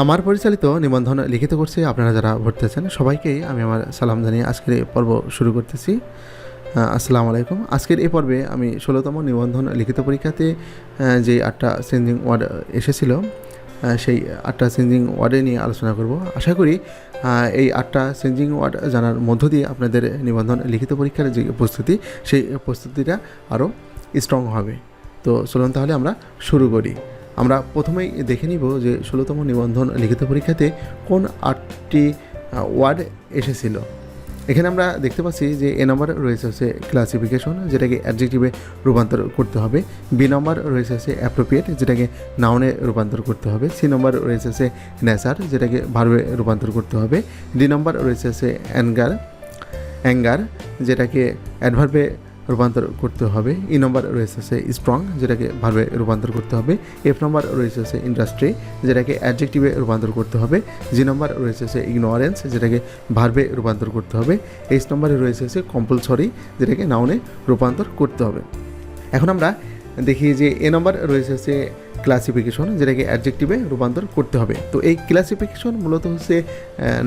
আমার পরিচালিত নিবন্ধন লিখিত কোর্সে আপনারা যারা ভর্তি আছেন সবাইকেই আমি আমার সালাম জানিয়ে আজকের এই পর্ব শুরু করতেছি। আসসালামু আলাইকুম। আজকের এই পর্বে আমি 16তম নিবন্ধন লিখিত পরীক্ষাতে যে 8টা চেঞ্জিং ওয়ার্ড এসেছিল সেই 8টা চেঞ্জিং ওয়ার্ডে নিয়ে আলোচনা করব। আশা করি এই 8টা চেঞ্জিং ওয়ার্ড জানার মধ্য দিয়ে আপনাদের নিবন্ধন লিখিত পরীক্ষার যে প্রস্তুতি সেই প্রস্তুতিটা আরও স্ট্রং হবে। তো চলুন তাহলে আমরা শুরু করি। আমরা প্রথমেই দেখে নিব যে 16তম নিবন্ধন লিখিত পরীক্ষাতে কোন 8টি ওয়ার্ড এসেছিল। এখানে আমরা দেখতে পাচ্ছি যে এ নম্বর রয়েছে হচ্ছে ক্লাসিফিকেশন, যেটাকে অ্যাডজেক্টিভে রূপান্তর করতে হবে। বি নম্বর রয়েছে হচ্ছে অ্যাপ্রোপ্রিয়েট, যেটাকে নাউনে রূপান্তর করতে হবে। সি নম্বর রয়েছে হচ্ছে নেচার, যেটাকে ভার্বে রূপান্তর করতে হবে। ডি নম্বর রয়েছে হচ্ছে অ্যাঙ্গার, যেটাকে অ্যাডভার্বে রূপান্তর করতে হবে। ই নম্বর রয়েছে হচ্ছে স্ট্রং, যেটাকে ভার্বে রূপান্তর করতে হবে। এফ নম্বর রয়েছে হচ্ছে ইন্ডাস্ট্রি, যেটাকে অ্যাডজেক্টিভে রূপান্তর করতে হবে। জি নম্বর রয়েছে হচ্ছে ইগনোরেন্স, যেটাকে ভার্বে রূপান্তর করতে হবে। এইচ নম্বরে রয়েছে হচ্ছে কম্পালসরি, যেটাকে নাউনে রূপান্তর করতে হবে। এখন আমরা দেখি যে এ নম্বর রয়েছে হচ্ছে ক্লাসিফিকেশন, যেটাকে অ্যাডজেক্টিভে রূপান্তর করতে হবে। তো এই ক্লাসিফিকেশন মূলত হচ্ছে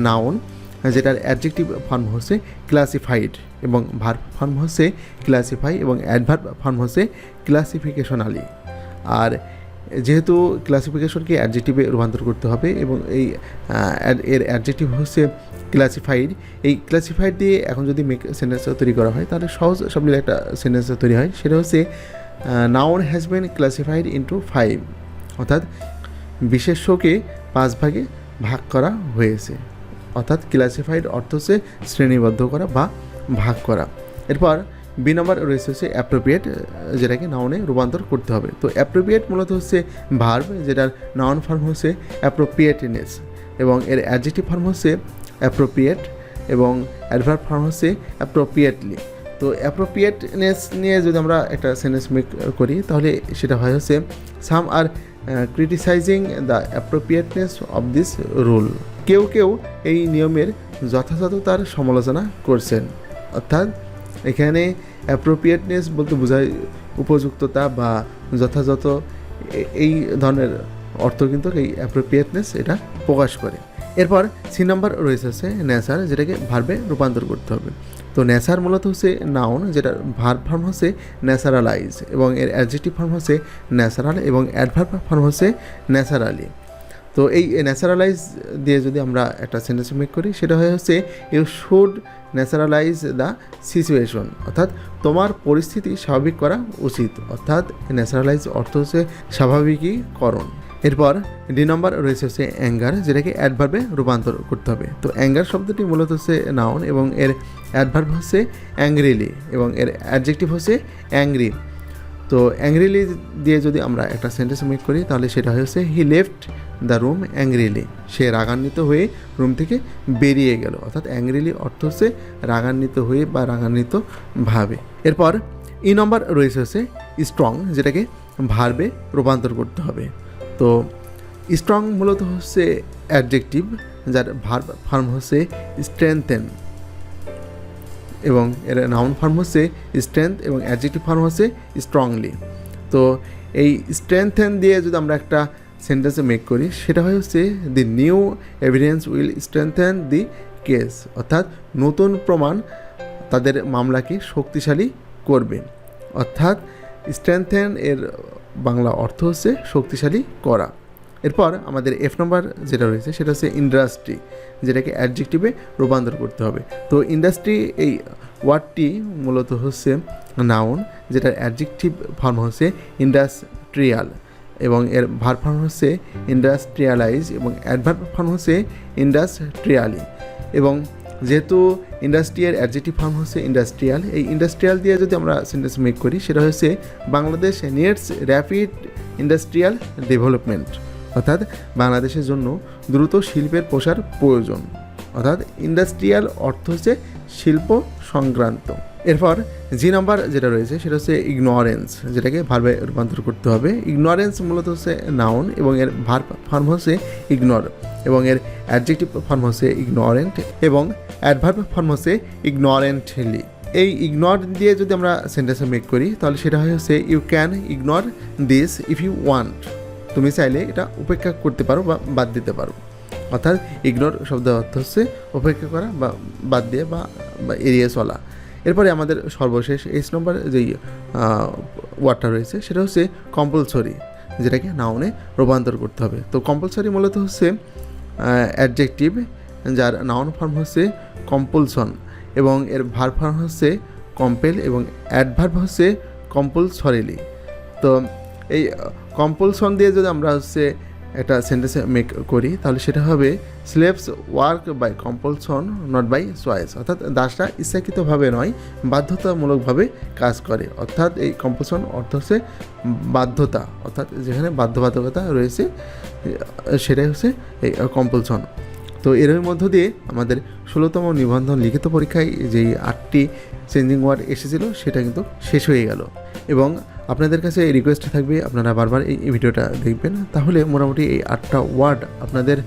নাউন, যেটার অ্যাডজেক্টিভ ফর্ম হচ্ছে ক্লাসিফাইড এবং ভার্ব ফর্ম হচ্ছে ক্লাসিফাই এবং অ্যাডভার্ব ফর্ম হচ্ছে ক্লাসিফিকেশনালি। আর যেহেতু ক্লাসিফিকেশনকে অ্যাডজেক্টিভে রূপান্তর করতে হবে এবং এর অ্যাডজেক্টিভ হচ্ছে ক্লাসিফাইড, এই ক্লাসিফাইড দিয়ে এখন যদি মেক সেন্টেন্স তৈরি করা হয় তাহলে সহজ সাবলীল একটা সেন্টেন্স তৈরি হয়। সেটা হচ্ছে noun has been classified into 5, অর্থাৎ বিশেষ্যকে 5 ভাগে ভাগ করা হয়েছে। অর্থাৎ ক্লাসিফাইড অর্থ হচ্ছে শ্রেণীবদ্ধ করা বা ভাগ করা। এরপর বি নম্বর রয়েছে হচ্ছে অ্যাপ্রোপ্রিয়েট, যেটাকে নাউনে রূপান্তর করতে হবে। তো অ্যাপ্রোপ্রিয়েট মূলত হচ্ছে ভার্ব, যেটার নাউন ফর্ম হচ্ছে অ্যাপ্রোপ্রিয়েটনেস এবং এর অ্যাডজেক্টিভ ফর্ম হচ্ছে অ্যাপ্রোপ্রিয়েট এবং অ্যাডভার্ব ফর্ম হচ্ছে অ্যাপ্রোপ্রিয়েটলি। তো অ্যাপ্রোপ্রিয়েটনেস নিয়ে যদি আমরা একটা সেন্টেন্স মেক করি তাহলে সেটা হয় হচ্ছে some are criticising the appropriateness of this rule. কেউ কেউ এই নিয়মের যথাযথতার সমালোচনা করছেন। অর্থাৎ এখানে অ্যাপ্রোপ্রিয়েটনেস বলতে বোঝায় উপযুক্ততা বা যথাযথ, এই ধরনের অর্থ কিন্তু এই অ্যাপ্রোপ্রিয়েটনেস এটা প্রকাশ করে। এরপর সি নাম্বার রয়েছে হচ্ছে নেচার, যেটাকে ভার্বে রূপান্তর করতে হবে। তো নেচার মূলত হচ্ছে নাউন, যেটার ভার্ব ফর্ম হচ্ছে ন্যাচারালাইজ এবং এর অ্যাডজেক্টিভ ফর্ম হচ্ছে ন্যাচারাল এবং অ্যাডভার্ব ফর্ম হচ্ছে ন্যাচারালি। তো এই ন্যাচারালাইজ দিয়ে যদি আমরা একটা সেন্টেন্স মেক করি সেটা হচ্ছে you should naturalise the situation, অর্থাৎ তোমার পরিস্থিতি স্বাভাবিক করা উচিত। অর্থাৎ ন্যাচারালাইজ অর্থ হচ্ছে স্বাভাবিকীকরণ। এরপর ডি নম্বর রয়েছে হচ্ছে অ্যাঙ্গার, যেটাকে অ্যাডভার্বে রূপান্তর করতে হবে। তো অ্যাঙ্গার শব্দটি মূলত হচ্ছে নাউন এবং এর অ্যাডভার্ব হচ্ছে অ্যাংরিলি এবং এর অ্যাডজেক্টিভ হচ্ছে অ্যাংরি। তো অ্যাংরিলি দিয়ে যদি আমরা একটা সেন্টেন্স মেক করি তাহলে সেটা হচ্ছে he left the room angrily, সে রাগান্বিত হয়ে রুম থেকে বেরিয়ে গেল। অর্থাৎ অ্যাংরিলি অর্থ হচ্ছে রাগান্বিত হয়ে বা রাগান্বিত ভাবে। এরপর ই নম্বর রয়েছে হচ্ছে স্ট্রং, যেটাকে ভার্বে রূপান্তর করতে হবে। তো স্ট্রং মূলত হচ্ছে অ্যাডজেক্টিভ, যার ভার্ব ফর্ম হচ্ছে স্ট্রেংথেন এবং এর নাউন ফর্ম হচ্ছে স্ট্রেংথ এবং অ্যাডজেক্টিভ ফর্ম হচ্ছে স্ট্রংলি। তো এই স্ট্রেংথেন দিয়ে যদি আমরা একটা সেন্টেন্সে মেক করি সেটা হচ্ছে দি new evidence will strengthen the case, অর্থাৎ নতুন প্রমাণ তাদের মামলাকে শক্তিশালী করবে। অর্থাৎ স্ট্রেংথেন এর বাংলা অর্থ হচ্ছে শক্তিশালী করা। এরপর আমাদের এফ নম্বর যেটা রয়েছে সেটা হচ্ছে ইন্ডাস্ট্রি, যেটাকে অ্যাডজেক্টিভে রূপান্তর করতে হবে। তো ইন্ডাস্ট্রি এই ওয়ার্ডটি মূলত হচ্ছে নাউন, যেটার অ্যাডজেক্টিভ ফর্ম হচ্ছে ইন্ডাস্ট্রিয়াল এবং এর ভার্ব ফর্ম হচ্ছে ইন্ডাস্ট্রিয়ালাইজ এবং অ্যাডভার্ব ফর্ম হচ্ছে ইন্ডাস্ট্রিয়ালি। এবং যেহেতু ইন্ডাস্ট্রিয়াল অ্যাডজেক্টিভ ফর্ম হচ্ছে ইন্ডাস্ট্রিয়াল, এই ইন্ডাস্ট্রিয়াল দিয়ে যদি আমরা সেন্টেন্স মেক করি সেটা হচ্ছে Bangladesh needs rapid industrial development, অর্থাৎ বাংলাদেশের জন্য দ্রুত শিল্পের প্রসার প্রয়োজন। অর্থাৎ ইন্ডাস্ট্রিয়াল অর্থ হচ্ছে শিল্প সংক্রান্ত। এরপর জি নাম্বার যেটা রয়েছে সেটা হচ্ছে ইগনোরেন্স, যেটাকে ভার্বে রূপান্তর করতে হবে। ইগনোরেন্স মূলত হচ্ছে নাউন এবং এর ভার্ব ফর্ম হচ্ছে ইগনোর এবং এর অ্যাডজেক্টিভ ফর্ম হচ্ছে ইগনোরেন্ট এবং অ্যাডভার্ব ফর্ম হচ্ছে ইগনোরেন্টলি। এই ইগনোর দিয়ে যদি আমরা সেন্টেন্সে মেক করি তাহলে সেটা হচ্ছে you can ignore this if you want. তুমি চাইলে এটা উপেক্ষা করতে পারো বা বাদ দিতে পারো। অর্থাৎ ইগনোর শব্দের অর্থ হচ্ছে উপেক্ষা করা বা বাদ দিয়ে বা এড়িয়ে চলা। এরপরে আমাদের সর্বশেষ এইচ নম্বর যেই ওয়ার্ডটা রয়েছে সেটা হচ্ছে কম্পালসরি, যেটাকে নাউনে রূপান্তর করতে হবে। তো কম্পালসরি মূলত হচ্ছে অ্যাডজেক্টিভ, যার নাউন ফর্ম হচ্ছে কম্পালসন এবং এর ভার্ব ফর্ম হচ্ছে কম্পেল এবং অ্যাডভার্ব হচ্ছে কম্পালসরিলি। তো এই কম্পালসন দিয়ে যদি আমরা হচ্ছে একটা সেন্টেন্স মেক করি তাহলে সেটা হবে slaves work by compulsion not by choice, অর্থাৎ দাসরা ইচ্ছাকৃতভাবে নয় বাধ্যতামূলকভাবে কাজ করে। অর্থাৎ এই কম্পালসন অর্থ হচ্ছে বাধ্যতা, অর্থাৎ যেখানে বাধ্যবাধকতা রয়েছে সেটাই হচ্ছে এই কম্পালসন। তো এর মধ্য দিয়ে আমাদের 16তম নিবন্ধন লিখিত পরীক্ষায় যেই 8টি চেঞ্জিং ওয়ার্ড এসেছিলো সেটা কিন্তু শেষ হয়ে গেল। এবং আপনাদের কাছে রিকোয়েস্ট থাকবে আপনারা বারবার এই ভিডিওটা দেখবেন, তাহলে মোটামুটি এই 8টা ওয়ার্ড আপনাদের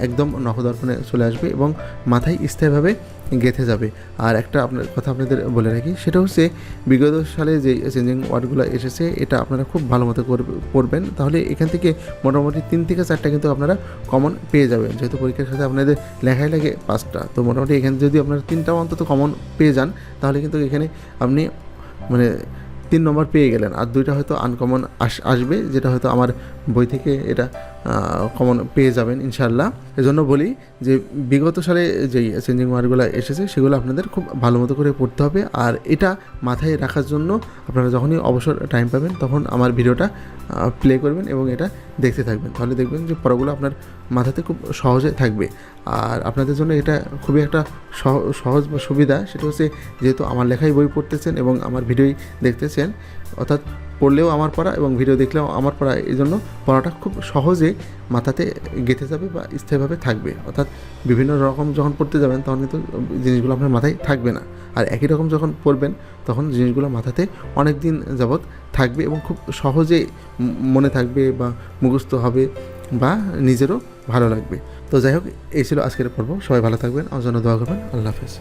একদম নখদর্পণে চলে আসবে এবং মাথায় স্থায়ীভাবে গেঁথে যাবে। আর একটা আপনার কথা আপনাদের বলে রাখি, সেটা হচ্ছে বিগত সালে যে চেঞ্জিং ওয়ার্ডগুলো এসেছে এটা আপনারা খুব ভালো মতো পড়বেন, তাহলে এখান থেকে মোটামুটি 3 থেকে 4টা কিন্তু আপনারা কমন পেয়ে যাবেন। যেহেতু পরীক্ষার সাথে আপনাদের লেখাই লাগে 5টা, তো মোটামুটি এখানে যদি আপনারা 3টা অন্তত কমন পেয়ে যান তাহলে কিন্তু এখানে আপনি মানে 3 নম্বর পেয়ে গেলেন। আর 2টা হয়তো আনকমন আসবে, যেটা হয়তো আমার বই থেকে এটা কমন পেয়ে যাবেন ইনশাল্লাহ। এজন্য বলি যে বিগত সালে যেই চেঞ্জিং ওয়ার্ডগুলো এসেছে সেগুলো আপনাদের খুব ভালো মতো করে পড়তে হবে। আর এটা মাথায় রাখার জন্য আপনারা যখনই অবসর টাইম পাবেন তখন আমার ভিডিওটা প্লে করবেন এবং এটা দেখতে থাকবেন, তাহলে দেখবেন যে পড়াগুলো আপনার মাথাতে খুব সহজে থাকবে। আর আপনাদের জন্য এটা খুবই একটা সহজ বা সুবিধা, সেটা হচ্ছে যেহেতু আমার লেখাই বই পড়তেছেন এবং আমার ভিডিওই দেখতেছেন, অর্থাৎ পড়লেও আমার পড়া এবং ভিডিও দেখলেও আমার পড়া, এই জন্য পড়াটা খুব সহজে মাথাতে গেঁথে যাবে বা স্থায়ীভাবে থাকবে। অর্থাৎ বিভিন্ন রকম যখন পড়তে যাবেন তখন কিন্তু জিনিসগুলো আপনার মাথায় থাকবে না, আর একই রকম যখন পড়বেন তখন জিনিসগুলো মাথাতে অনেক দিন যাবৎ থাকবে এবং খুব সহজে মনে থাকবে বা মুখস্থ হবে বা নিজেরও ভালো লাগবে। তো যাই হোক, এই ছিল আজকের পর্ব। সবাই ভালো থাকবেন, আমার জন্য দোয়া করবেন। আল্লাহ হাফেজ।